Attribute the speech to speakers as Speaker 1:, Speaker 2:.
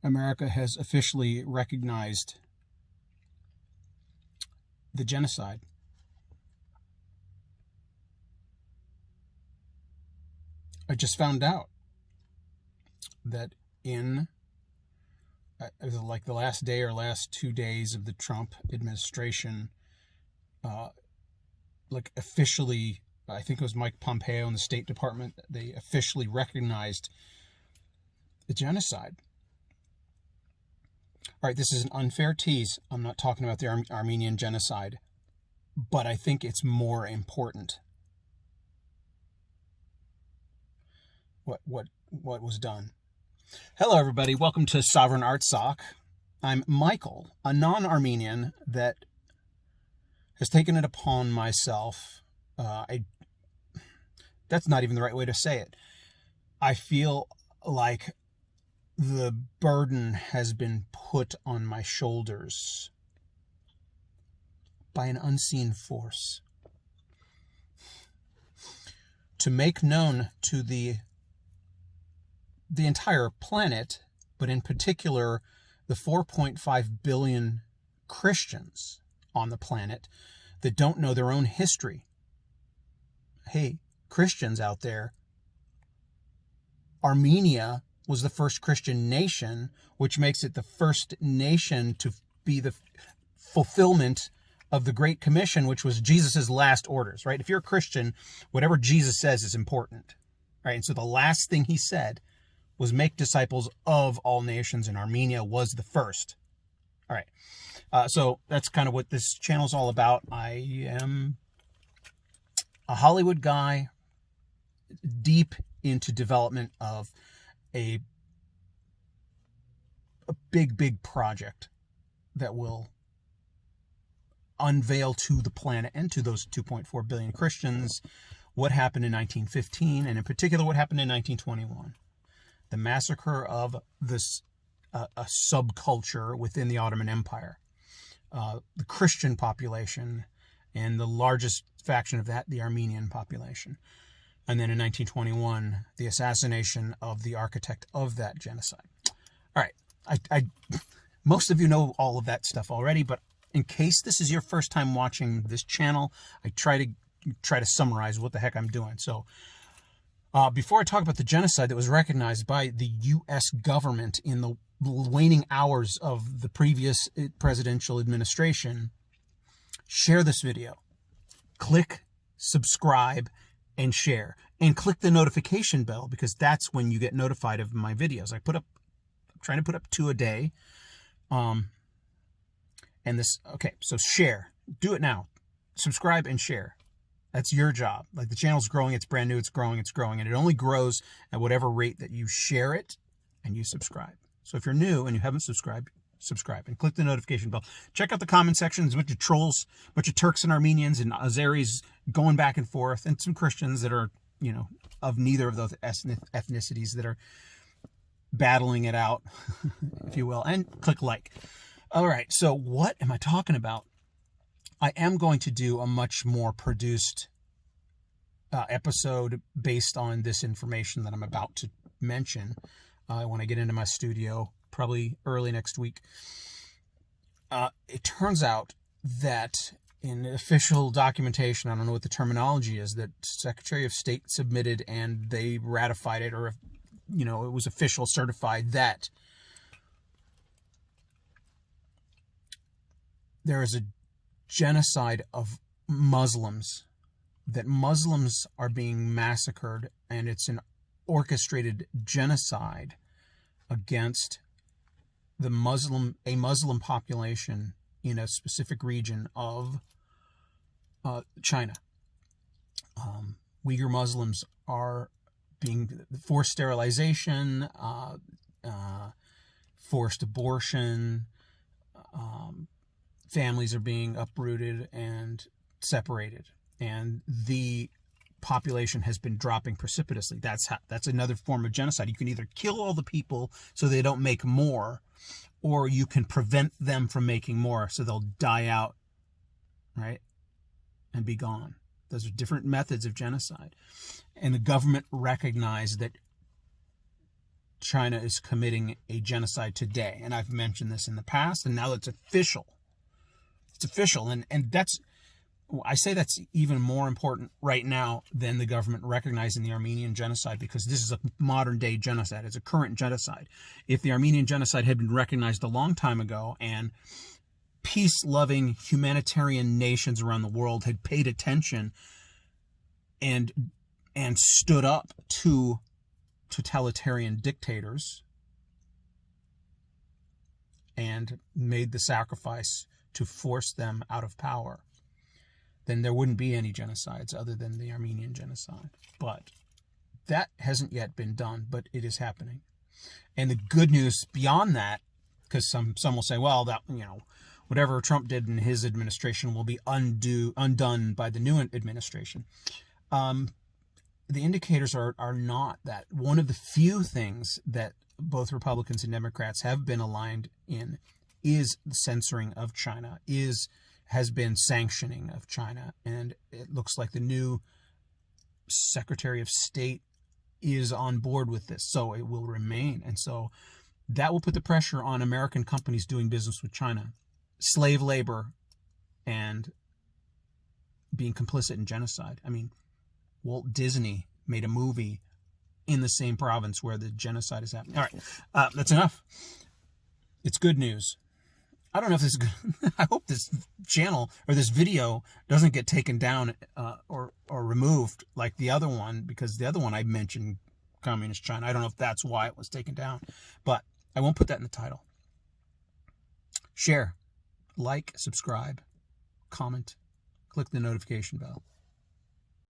Speaker 1: America has officially recognized the genocide. I just found out that in like the last day or last 2 days of the Trump administration, like officially, I think it was Mike Pompeo in the State Department, they officially recognized the genocide. All right, this is an unfair tease. I'm not talking about the Armenian genocide, but I think it's more important. What was done. Hello, everybody. Welcome to Sovereign Artsakh. I'm Michael, a non-Armenian that has taken it upon myself. That's not even the right way to say it. I feel like the burden has been put on my shoulders by an unseen force to make known to the entire planet, but in particular the 4.5 billion Christians on the planet that don't know their own history. Hey, Christians out there, Armenia was the first Christian nation, which makes it the first nation to be the fulfillment of the Great Commission, which was Jesus's last orders, right? If you're a Christian, whatever Jesus says is important, right? And so the last thing he said was make disciples of all nations, and Armenia was the first. All right. So that's kind of what this channel is all about. I am a Hollywood guy, deep into development of a big project that will unveil to the planet and to those 2.4 billion Christians what happened in 1915, and in particular what happened in 1921. The massacre of this a subculture within the Ottoman Empire, the Christian population, and the largest faction of that, the Armenian population. And then in 1921, the assassination of the architect of that genocide. All right, I most of you know all of that stuff already, but in case this is your first time watching this channel, I try to summarize what the heck I'm doing. So before I talk about the genocide that was recognized by the U.S. government in the waning hours of the previous presidential administration, share this video, click subscribe, and share, and click the notification bell, because that's when you get notified of my videos. I'm trying to put up 2 a day. And this, okay, so share, do it now, subscribe and share. That's your job. Like, the channel's growing, it's brand new, it's growing, and it only grows at whatever rate that you share it and you subscribe. So if you're new and you haven't subscribed, subscribe and click the notification bell. Check out the comment section. There's a bunch of trolls, a bunch of Turks and Armenians and Azeris going back and forth, and some Christians that are, you know, of neither of those ethnicities that are battling it out, if you will, and click like. All right, so what am I talking about? I am going to do a much more produced episode based on this information that I'm about to mention when I get into my studio, probably early next week. It turns out that in official documentation, I don't know what the terminology is, that Secretary of State submitted and they ratified it, or, you know, it was official, certified, that there is a genocide of Muslims, that Muslims are being massacred, and it's an orchestrated genocide against a Muslim population in a specific region of China. Uyghur Muslims are being forced sterilization, forced abortion, families are being uprooted and separated, and the population has been dropping precipitously. That's another form of genocide. You can either kill all the people so they don't make more, or you can prevent them from making more so they'll die out, right, and be gone. Those are different methods of genocide. And the government recognized that China is committing a genocide today. And I've mentioned this in the past, and now it's official. It's official. And that's, I say that's even more important right now than the government recognizing the Armenian genocide, because this is a modern day genocide. It's a current genocide. If the Armenian genocide had been recognized a long time ago and peace-loving humanitarian nations around the world had paid attention and stood up to totalitarian dictators and made the sacrifice to force them out of power, then there wouldn't be any genocides other than the Armenian genocide. But that hasn't yet been done, but it is happening. And the good news beyond that, because some will say, well, that, you know, whatever Trump did in his administration will be undone by the new administration. The indicators are not that. One of the few things that both Republicans and Democrats have been aligned in is the censoring of China, has been sanctioning of China. And it looks like the new Secretary of State is on board with this, so it will remain. And so that will put the pressure on American companies doing business with China. Slave labor and being complicit in genocide. I mean, Walt Disney made a movie in the same province where the genocide is happening. All right, that's enough. It's good news. I don't know if this is good. I hope this channel or this video doesn't get taken down or removed like the other one, because the other one I mentioned communist China. I don't know if that's why it was taken down, but I won't put that in the title. Share, like, subscribe, comment, click the notification bell.